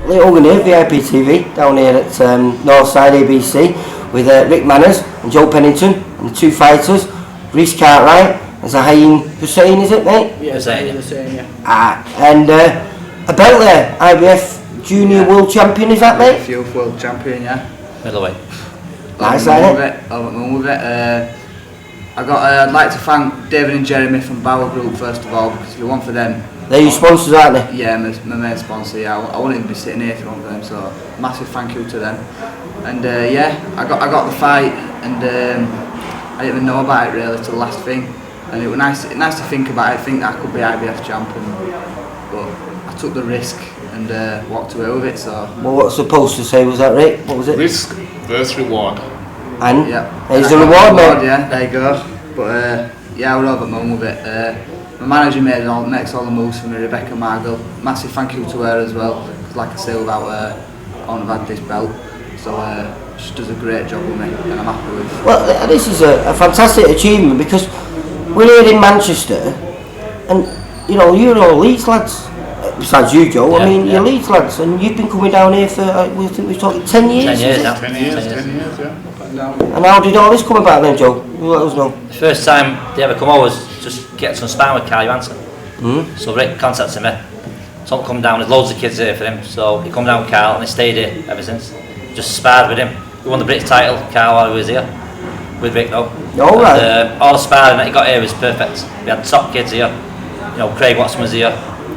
Little Hogan here, VIPtv, down here at Northside ABC with Rick Manners and Joe Pennington and the two fighters, Reece Cartwright and Zahid Hussein, is it, mate? Yeah, Zahid Hussein, yeah. And a belt there, IBF Junior World Champion, is that, mate? IBF World Champion, yeah. Middleweight. Nice, isn't it? Over with it. I'd like to thank David and Jeremy from Bauer Group first of all, because if it weren't for them. They're your sponsors, aren't they? Yeah, my main sponsor. Yeah, I wouldn't even be sitting here if it weren't for them. So massive thank you to them. And yeah, I got the fight, and I didn't even know about it really till the last thing. And it was nice to think about it. I think that I could be IBF champion, but I took the risk and walked away with it. So. Well, what's the poster say? Was that right? What was it? Risk versus reward. And yeah, there's the reward, mate. Yeah, there you go. But yeah, I was over the moon with it. My manager makes all the moves for me, Rebecca Margle. Massive thank you to her as well, because like I say, without her, I wouldn't have had this belt. So she does a great job with me, and I'm happy with. Well, this is a fantastic achievement, because we're here in Manchester, and you know, you're all Leeds lads. Besides you, Joe, I mean, you're Leeds lads, and you've been coming down here for, we think we're talking 10 years? 10 years now. 10 years, yeah. And how did all this come about then, Joe? You let us know. The first time they ever come over was just get some sparring with Carl Johansson. So Rick contacted me. So I'm come down, there's loads of kids here for him, so he come down with Carl and he stayed here ever since. Just sparred with him. We won the British title, Carl, while he was here. With Rick though. Oh, right. And, all the sparring that he got here was perfect. We had top kids here. You know, Craig Watson was here,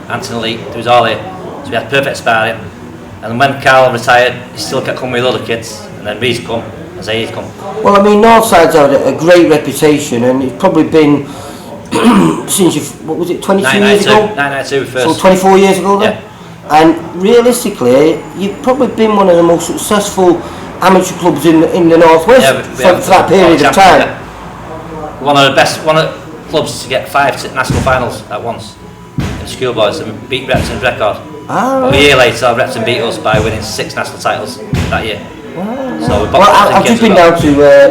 Anthony Lee, they was all here. So we had perfect sparring. And when Carl retired, he still kept coming with other kids. And then Reece come, and Zahid come. Well, I mean, Northside's had a great reputation, and it's probably been since what was it, 22 years ago? 1992 first. So 24 years ago then? Yeah. And realistically, you've probably been one of the most successful amateur clubs in the Northwest for that period of time. Yeah. One of the clubs to get 5 national finals at once in schoolboys and beat Repton's record. Right. A year later, Repton beat us by winning 6 national titles that year. So I've just been down to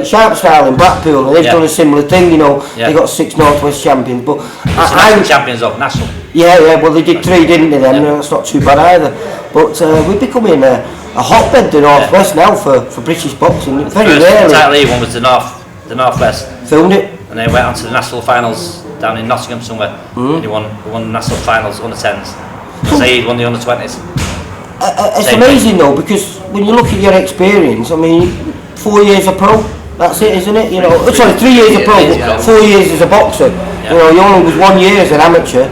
Sharpstyle in Blackpool, and they've done a similar thing, you know. They got 6 Northwest champions, but national champions of national. Yeah, well they did 3, didn't they then? That's not too bad either. But we're becoming a hotbed, the Northwest now for British boxing. Very rarely. The title he won was the Northwest. Filmed it. And they went on to the national finals down in Nottingham somewhere. And he won the national finals under 10s. Zahid won the under 20s. It's amazing though, because when you look at your experience, I mean, 4 years of pro, that's it, isn't it? You know, sorry, 3 years of pro, but 4 years as a boxer. You know, you only was 1 year as an amateur.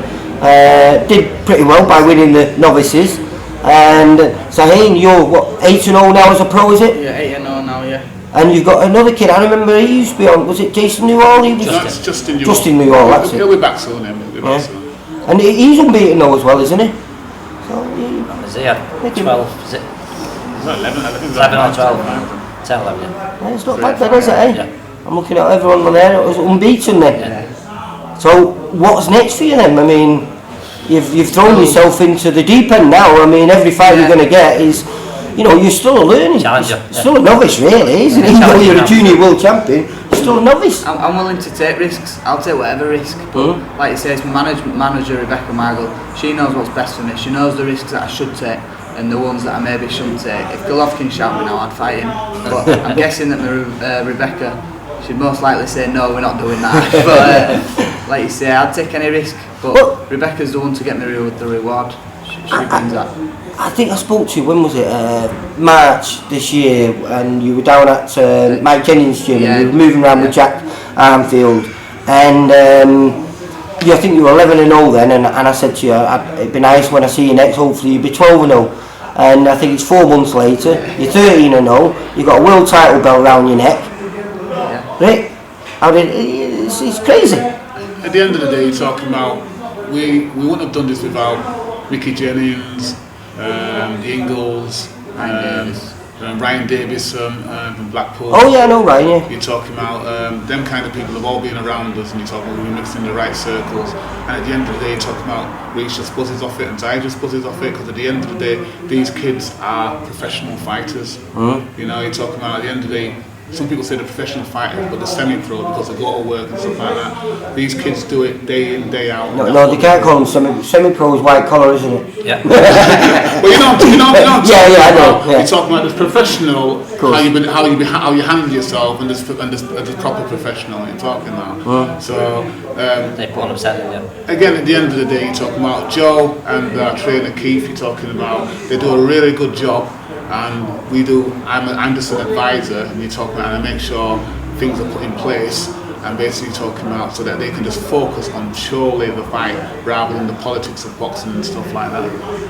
Did pretty well by winning the novices. And Zahid, you're what, 8-0 now as a pro, is it? Yeah, 8-0 now, yeah. And you've got another kid. I remember he used to be on. Was it Jason Newall? Justin Newall. Justin Newall, that's it. He'll be back soon. And he's unbeaten though as well, isn't he? Is he at 12? Is it? 11 or 12? 10, 11, yeah. It's not bad then, is it, eh? Yeah. I'm looking at everyone there, it was unbeaten then. Yeah. So, what's next for you then? I mean, you've thrown yourself into the deep end now. I mean, every fight you're going to get is, you know, you're still a learning. Challenger. Still a novice, really, isn't it? Even though you're a junior world champion, you're still a novice. I'm willing to take risks. I'll take whatever risk. But like you say, it's my manager, Rebecca Margle. She knows what's best for me. She knows the risks that I should take and the ones that I maybe shouldn't take. If Golovkin shout me now, I'd fight him. But I'm guessing that Rebecca, she'd most likely say no, we're not doing that. But like you say, I'd take any risk. But Rebecca's the one to get me the reward. She brings that. I think I spoke to you, when was it, March this year, and you were down at Mike Jennings' gym, and you were moving around with Jack Armfield, and I think you were 11-0 then, and I said to you, it'd be nice when I see you next, hopefully you'd be 12-0, and I think it's 4 months later, you're 13-0, you've got a world title belt around your neck. Rick, it's crazy. At the end of the day, you're talking about, we wouldn't have done this without Mickey Jennings, the Ingalls, Ryan Davis from Blackpool. Oh yeah, I know Ryan, yeah. You're talking about them kind of people have all been around us, and you're talking about we mixed in the right circles, and at the end of the day you're talking about Reece just buzzes off it and Zahid just buzzes off it, because at the end of the day these kids are professional fighters. You know, you're talking about at the end of the day some people say they're professional fighters, but they're semi-pro because they go to work and stuff like that. These kids do it day in, day out. No, they can't call them semi-pro is white collar, isn't it? Yeah. But you know, I know. You're talking about this professional, how you handle yourself, and this proper professional. You're talking about. So They put 100%, yeah. again, at the end of the day, you're talking about Joe and our trainer Keith. You're talking about they do a really good job, and we do. I'm just an advisor, and you're talking about, and I make sure things are put in place. And basically talking about so that they can just focus on purely the fight rather than the politics of boxing and stuff like that.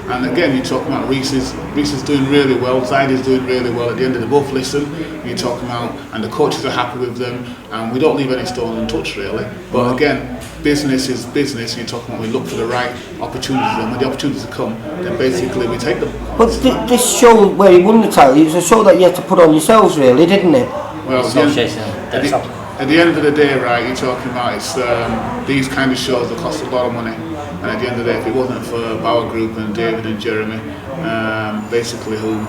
And again, you're talking about Reece is doing really well, Zahid is doing really well. At the end of the both listen, you're talking about, and the coaches are happy with them, and we don't leave any stone untouched really. But again, business is business, and you're talking about we look for the right opportunities, and when the opportunities come, then basically we take them. But this show where he won the title, it was a show that you had to put on yourselves really, didn't it? Well, at the end of the day, right, you're talking about it's these kind of shows that cost a lot of money, and at the end of the day, if it wasn't for Bauer Group and David and Jeremy, basically who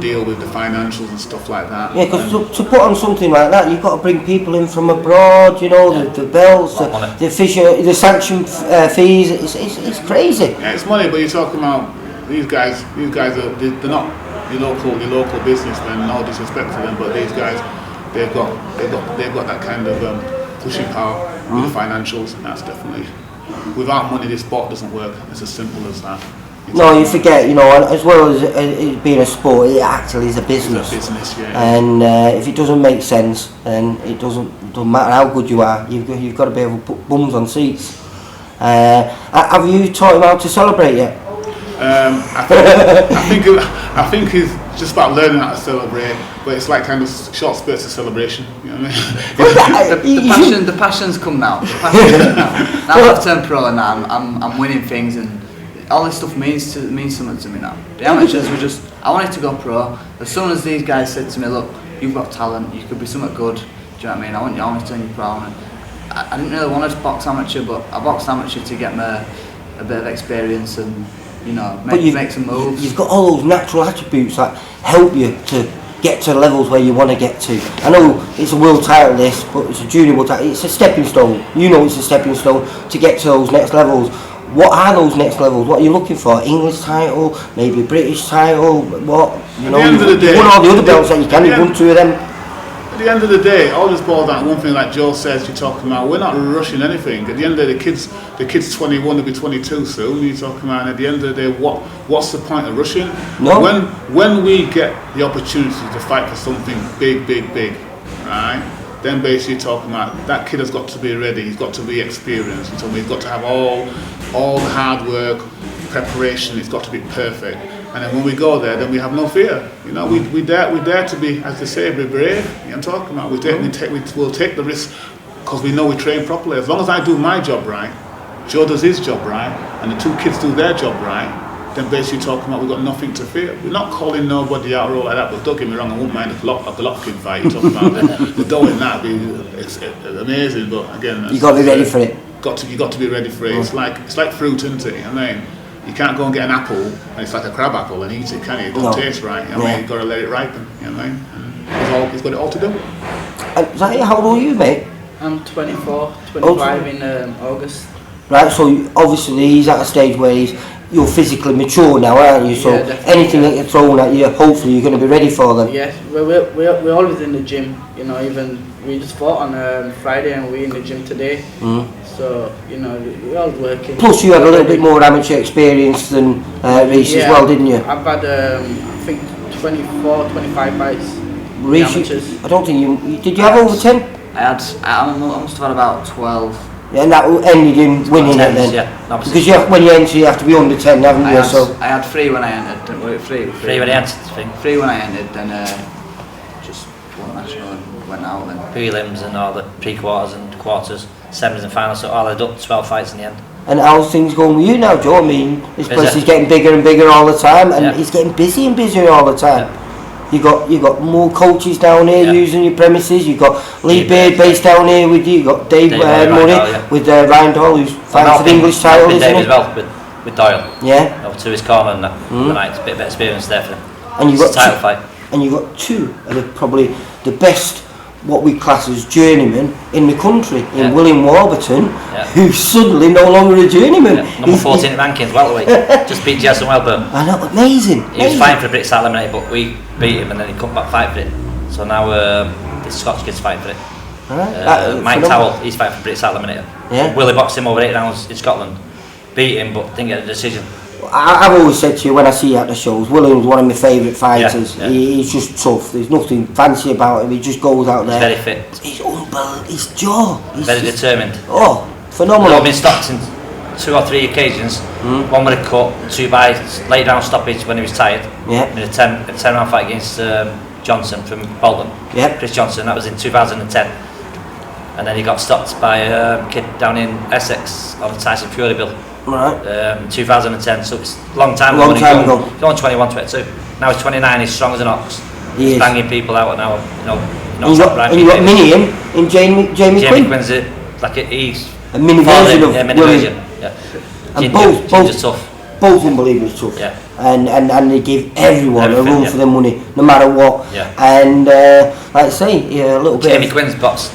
deal with the financials and stuff like that. Yeah, because to put on something like that, you've got to bring people in from abroad, you know, the belts, the the sanction fees. It's crazy. Yeah, it's money, but you're talking about these guys. They're not your local businessmen. No disrespect to them, but these guys. They've got that kind of pushing power with the financials, and that's definitely without money this sport doesn't work. It's as simple as that. No, you forget, you know, as well as it being a sport, it actually is a business. It's a business, yeah. And if it doesn't make sense, then it doesn't matter how good you are. You've got to be able to put bums on seats. Have you taught him how to celebrate yet? I think he's just about learning how to celebrate, but it's like kind of short spurts of celebration. You know what I mean? The passion's come now. Now I've turned pro and now I'm winning things, and all this stuff means something to me now. The amateurs were just, I wanted to go pro. As soon as these guys said to me, look, you've got talent, you could be something good. Do you know what I mean? I want to turn you pro. And I didn't really want to box amateur, but I boxed amateur to get me a bit of experience and. You know, make some moves. You've got all those natural attributes that help you to get to the levels where you want to get to. I know it's a world title this, but it's a junior world title. It's a stepping stone. You know it's a stepping stone to get to those next levels. What are those next levels? What are you looking for? English title, maybe British title, what? You know, you won all the other belts that you can, you've won 2 of them. At the end of the day, all this boils down to one thing, like Joe says, you're talking about, we're not rushing anything. At the end of the day, the kid's 21, they'll be 22 soon, you're talking about, and at the end of the day, what's the point of rushing? No. When we get the opportunity to fight for something big, right, then basically you're talking about, that kid has got to be ready, he's got to be experienced, he's got to have all the hard work, preparation, it's got to be perfect. And then when we go there, then we have no fear. You know, we dare to be, as they say, be brave. You know what I'm talking about? We'll take the risk because we know we train properly. As long as I do my job right, Joe does his job right, and the 2 kids do their job right, then basically talking about we've got nothing to fear. We're not calling nobody out or all like that, but don't get me wrong, I wouldn't mind a Golovkin fight. You're talking about the dough in that, it's amazing, but again... You've got to be ready for it. You got to be ready for it. It's like fruit, isn't it? I mean, you can't go and get an apple and it's like a crab apple and eat it, can you? It doesn't taste right. I mean, you've got to let it ripen. You know what I mean? And he's got it all to do. Zahid, how old are you, mate? I'm 25 in August. Right, so obviously he's at a stage where you're physically mature now, aren't you? So anything that you're thrown at you, hopefully you're going to be ready for them. Yes, we're always in the gym. You know, even we just fought on Friday and we're in the gym today. So, you know, we're all working. Plus you had a little bit more amateur experience than Reece as well, didn't you? I've had, I think, 24, 25 fights. Reece, I don't think you... Did you have over 10? I must have had about 12. Yeah, and that ended in winning it then? Yeah, because when you enter you have to be under 10, haven't you? I had 3 when I entered. 3 when I entered, 3 when I entered, then just won national and went out then. Prelims and all the pre-quarters and quarters. Semis and finals, so all added up 12 fights in the end. And how's things going with you now, Joe? I mean, this place is getting bigger and bigger all the time, and it's getting busy and busier all the time. You got more coaches down here using your premises. You've got Lee Beard based down here with you. You've got Dave Murray with Ryan Doyle, who's fighting for the English title, isn't he? As well with Doyle. Yeah. Over to his corner and that. Tonight, a bit of experience there for him. And you've got title fight. And you've got 2 of the probably the best, what we class as journeyman in the country, in William Warburton, who's suddenly no longer a journeyman. Number 14 in rankings, welterweight. Just beat Jason Welburn. I know, amazing. He was fighting for a British title eliminator, but we beat him and then he come back fight for it. So now the Scotch kid's fighting for it. Mike Towell, he's fighting for British title eliminator. Yeah. Willie boxed him over 8 rounds in Scotland. Beat him, but didn't get a decision. I've always said to you when I see you at the shows, William's one of my favourite fighters. He's just tough. There's nothing fancy about him. He just goes out there. He's very fit. He's unbelievable. His jaw. He's very determined. Oh, phenomenal. I've been stopped in 2 or 3 occasions. One with a cut, 2 by late down stoppage when he was tired. Yeah. In a 10 round fight against Johnson from Bolton. Yeah. Chris Johnson. That was in 2010. And then he got stopped by a kid down in Essex on the Tyson Fury bill. Right. 2010, so it's a long time ago. He's on 21, 22. Now he's 29, he's strong as an ox. He's banging people out now, and you got mini him in Jamie Quinn. Quinn's he's a mini version of William. And both tough. Both unbelievably tough. Yeah. And they give everyone a run for their money, no matter what. Yeah. And like I say, a little bit. Jamie Quinn's boxed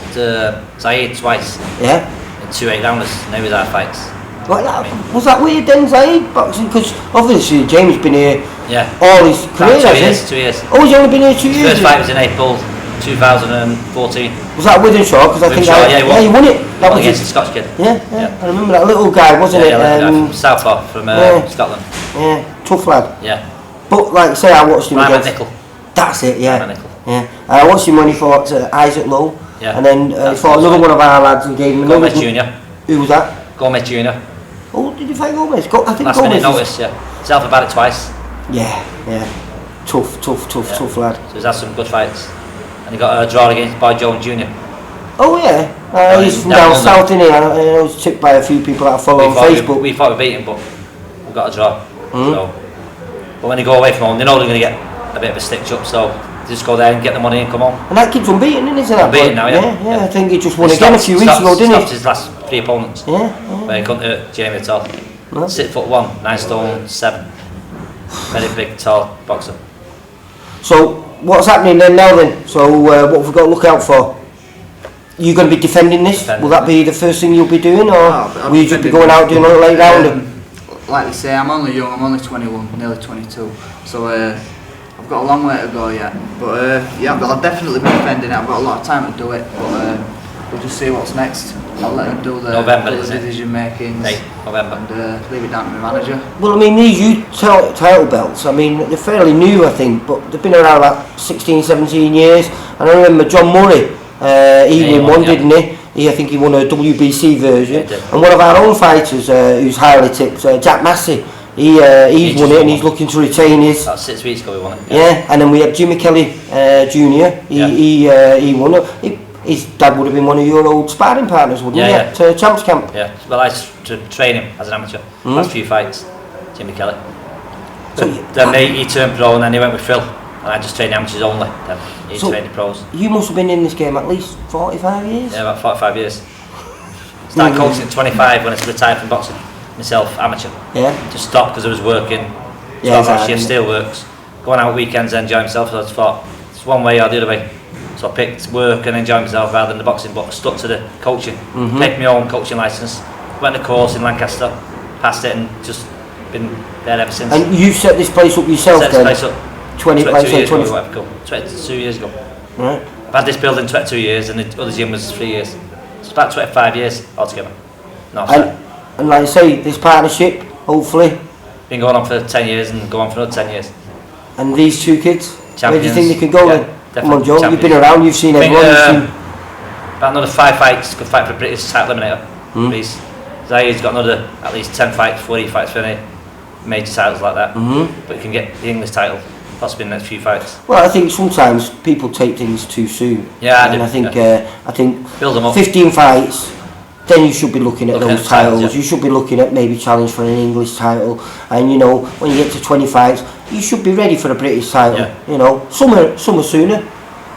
Zahid twice. Yeah. In 2 8-rounders, and they was our fights. Like that, was that weird then, Zahid boxing? Because obviously Jamie's been here all his career, hasn't he? 2 years. Oh, he's only been here 2 years. First fight was in April 2014. Was that Withenshaw? Because I think he won it. That was against the Scotch kid. Yeah. I remember that little guy, wasn't it? Southpaw from Scotland. Yeah, tough lad. Yeah. But like I say, I watched him Ryan against. Nickel. That's it. Yeah. Ryan Nickel. Yeah. And I watched him when he fought Isaac Lowe. Yeah. And then he fought another one of our lads and gave him another. Gomez Jr. Who was that? Gomez Jr. Oh, did you fight Gomez? I think Last Gomez. minute notice, Self about it twice. Yeah. Tough lad. So he's had some good fights. And he got a draw against Boy Jones Jr. Oh yeah. He's from down south, isn't he? I was tipped by a few people that I follow on Facebook. We thought we beat him, but we got a draw. So, but when they go away from home, they know they're going to get a bit of a stitch up. So they just go there and get the money and come home. And that kid's unbeaten, isn't he? Unbeaten now, yeah. I think he just won again a few weeks ago, didn't he? Stopped his last 3 opponents. Yeah. But he couldn't hurt Jamie at all. No. 6'1", 9 stone 7. Very big, tall boxer. So what's happening then now then? So what have we got to look out for? You going to be defending this? Will that be the first thing you'll be doing, or will you just be going out doing a late rounder? Like they say, I'm only young. I'm only 21, nearly 22. So I've got a long way to go yet. But I'll definitely be defending it. I've got a lot of time to do it. But we'll just see what's next. I'll let them do the decision making November. And leave it down to my manager. Well, I mean, these youth title belts, I mean, they're fairly new, I think, but they've been around like 16, 17 years. And I remember John Murray, he won one, didn't he? I think he won a WBC version. And one of our own fighters, who's highly tipped, Jack Massey, he's won it and he's looking to retain his. About 6 weeks ago he won it. Yeah, and then we had Jimmy Kelly Jr. He won it. His dad would have been one of your old sparring partners, wouldn't he? At Champs Camp. Yeah, well, I used to train him as an amateur. Last few fights, Jimmy Kelly. So then he turned pro and then he went with Phil. And I just trained amateurs only. Then he trained the pros. You must have been in this game at least 45 years? Yeah, about 45 years. Started coaching at 25 when I retired from boxing. Myself, amateur. Yeah. Just stopped because I was working. Shift still works. Going out weekends and enjoy myself. So I just thought, it's one way or the other way. So I picked work and enjoy myself rather than the boxing, but stuck to the coaching. Picked my own coaching licence. Went to course in Lancaster, passed it and just been there ever since. And you set this place up yourself then? Set this place up 22 years ago. Right. I've had this building 22 years and the other gym was 3 years. It's about 25 years altogether. And like I say, this partnership, hopefully. Been going on for 10 years and go on for another 10 years. And these 2 kids, Champions. where do you think they can go then? Come on, Joe, you've been around, you've seen everyone. About another 5 fights, could fight for a British title eliminator. Reece. Zahid's got another at least 10 fights before he fights for any major titles like that. But he can get the English title, possibly in the next few fights. Well, I think sometimes people take things too soon. Yeah, I think build them up. 15 fights, then you should be looking at those titles. Yeah. You should be looking at maybe challenge for an English title. And you know, when you get to 20 fights, you should be ready for a British title. Yeah. You know, some are sooner.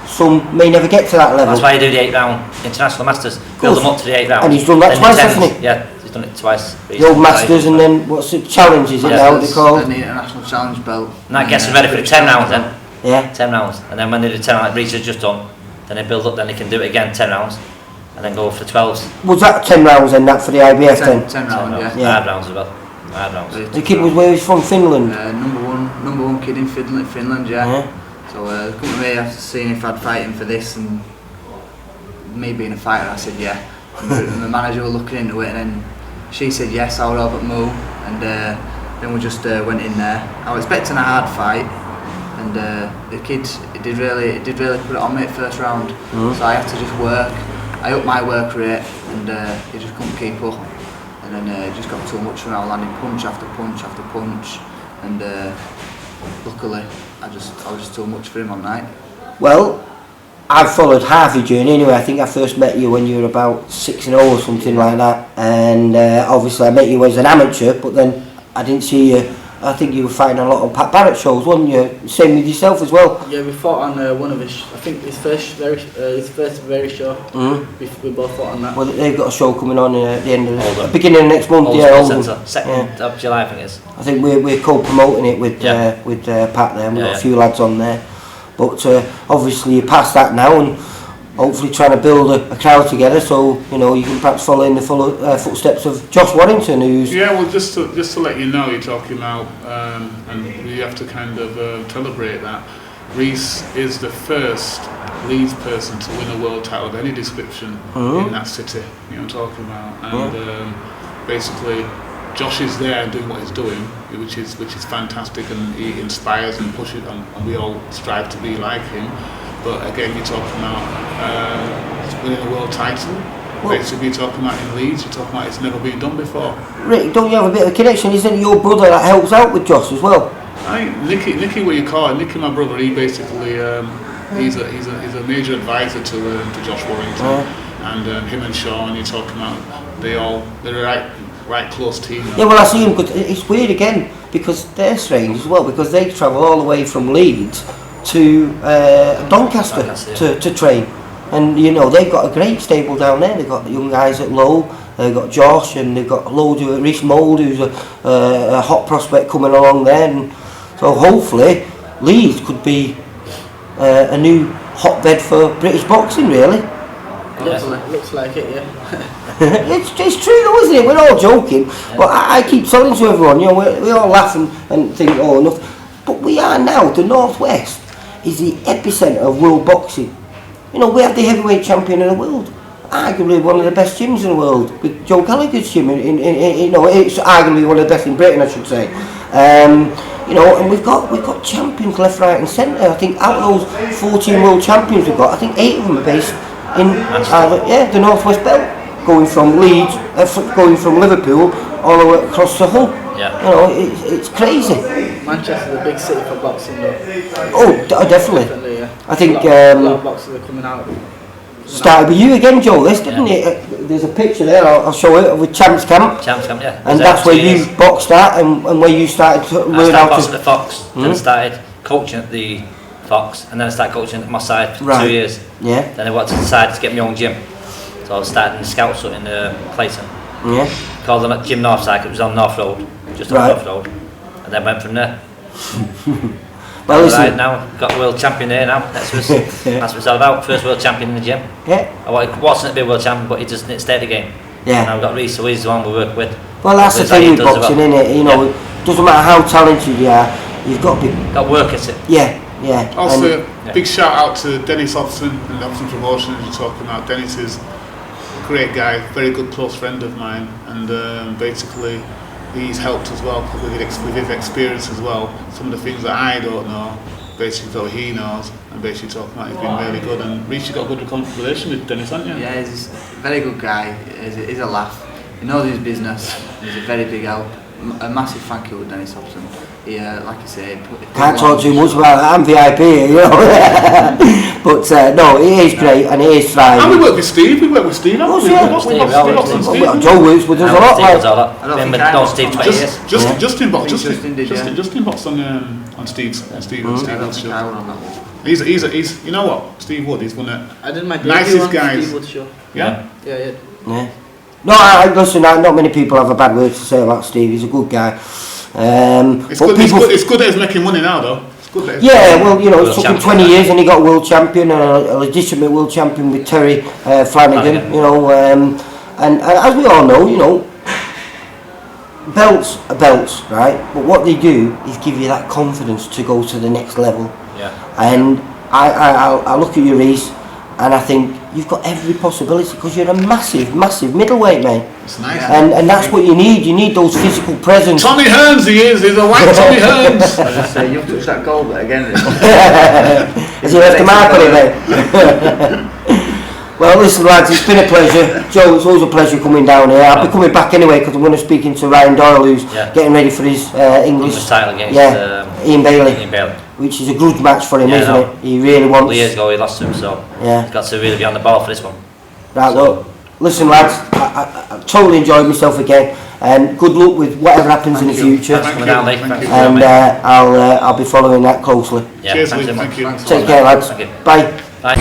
Some may never get to that level. That's why you do the 8-round international masters. Build them up to the 8 rounds. And he's done that twice, hasn't he? Yeah, he's done it twice. The old masters and then what's it? Challenge is it now? They call the international challenge belt. And that gets them ready for the 10 rounds then. Yeah. 10 rounds. And then when they do 10, like Reece has just done, Then they build up, then they can do it again 10 rounds, and then go for 12s. Was that 10 rounds then, that for the IBF then? 10 round, yeah. Yeah. Hard rounds as well. Hard rounds. The kid was where he's from, Finland? Number one kid in Finland, yeah. So come to me after seeing if I'd fight him for this, and me being a fighter, I said yeah. And the manager were looking into it, and then she said yes. I was over at Moo, and then we just went in there. I was expecting a hard fight, and the kid did really put it on me at first round. So I had to just work. I upped my work rate, and he just couldn't keep up. And then it just got too much for me. I was landing punch after punch after punch, and luckily I was just too much for him on night. Well, I've followed half your journey anyway. I think I first met you when you were about 6-0 or something like that, and obviously I met you as an amateur, but then I didn't see you. I think you were fighting a lot on Pat Barrett shows, wasn't you? Same with yourself as well. Yeah, we fought on one of his, I think his first very show. We both fought on that. Well, they've got a show coming on at the end of beginning of next month. Oldham. 2nd of July, I think it is. I think we're co-promoting it with Pat there, and we've got a few lads on there. But obviously you're past that now, and hopefully trying to build a crowd together, so you know you can perhaps follow in the footsteps of Josh Waddington, who's well, just to let you know, you're talking about, and we have to kind of celebrate that. Reece is the first Leeds person to win a world title of any description in that city. You know what I'm talking about, and basically Josh is there and doing what he's doing, which is fantastic, and he inspires and pushes, and we all strive to be like him. But again, you're talking about winning a world title. Basically, you're talking about in Leeds, you're talking about it's never been done before. Rick, don't you have a bit of a connection? Isn't it your brother that helps out with Josh as well? Nicky, what you call it? Nicky, my brother, he basically he's a major advisor to Josh Warrington, and him and Sean. You're talking about they're a right close team. Yeah, well, I see him. But it's weird again because they're strange as well, because they travel all the way from Leeds to Doncaster to train, and you know they've got a great stable down there. They've got the young guys at Low, they've got Josh, and they've got loads of Reece Mould, who's a hot prospect coming along there, and so hopefully Leeds could be a new hotbed for British boxing, really. Looks like it, yeah. It's true though, isn't it? We're all joking, but I keep telling to everyone, you know, we all laugh and think, oh, enough, but we are now the Northwest is the epicentre of world boxing. You know, we have the heavyweight champion of the world, arguably one of the best gyms in the world, with Joe Gallagher's gym. You know, it's arguably one of the best in Britain, I should say. You know, and we've got champions left, right, and centre. I think out of those 14 world champions we've got, I think 8 of them are based in the Northwest Belt, going from Leeds, going from Liverpool all the way across the Hull. Yeah. You know, it's crazy. Manchester's a big city for boxing, though. Oh, definitely. Yeah. I think a lot of boxers are coming out. Started with you again, Joe. This didn't it? There's a picture there. I'll show it with Champs Camp. Champs Camp, yeah. And that's where you boxed at, and where you started to learn how to. I started boxing at the Fox. Then I started coaching at the Fox, and then I started coaching at my side for 2 years. Yeah. Then I went to decide to get my own gym, so I was starting the Scouts in Clayton. Yeah. Called them at Gym Northside. It was on North Road, just on North Road, and then went from there. Well, listen. Now got the world champion here now. That's what it's all about. First world champion in the gym. Yeah. I wasn't to be a world champion, but he just didn't stay the game. Yeah. Now we've got Reece, so he's the one we work with. Well, that's the thing with boxing, isn't it? You know, it doesn't matter how talented you are, you've got to be. Got to work at it. Yeah. Also, big shout out to Dennis Hobson and Hobson Promotions. You're talking about Dennis is a great guy, very good close friend of mine, and basically he's helped as well with his experience as well. Some of the things that I don't know, basically though he knows, and basically talking about he's been really good. And Reece, you've got a good relation with Dennis, haven't you? Yeah, he's a very good guy. He's a laugh. He knows his business. He's a very big help. A massive thank you to Dennis Hobson. He, like I say, can't talk too much about that. I'm VIP, you know. But no, he is great and he is thriving. And we work with Steve. Haven't we? Joe works with us a lot. I've been with Steve 20 years. Justin boxed on Steve's show. He's you know what, Steve Wood. He's one of I did my nicest guys. Steve Wood show. Yeah. No, listen. Not many people have a bad word to say about Steve. He's a good guy. It's good that he's making money now, though. It's Good day. Yeah, well, you know, it World took him champion, 20 years and he got a world champion, a legitimate world champion with Terry Flanagan, Flanagan. you know, and as we all know, you know, belts are belts, right? But what they do is give you that confidence to go to the next level. Yeah. And I look at you, Reece, and I think you've got every possibility because you're a massive middleweight, mate. It's nice. And that's what you need. You need those physical presence. Tommy Hearns, he is. He's a white Tommy Hearns. I just say you've touched that goal bit again. Has he left a mark on it, mate? Well, listen, lads, it's been a pleasure. Joe, it's always a pleasure coming down here. I'll be coming back anyway because I'm going to be speaking to Ryan Doyle, who's getting ready for his English title against Ian Bailey, Ian Bailey, which is a good match for him, Yeah, isn't no. it? He really wants. 2 years ago he lost to him, so Yeah. he's got to really be on the ball for this one. Right, well, listen, lads, I totally enjoyed myself again, and good luck with whatever happens in the future. Thanks for coming down, Lee. Thank Thanks you. for coming And down, mate. I'll be following that closely. Yeah, Cheers, thanks Lee. so much. Thank you. Thanks. Take care, lads. Thank you. Bye. Bye.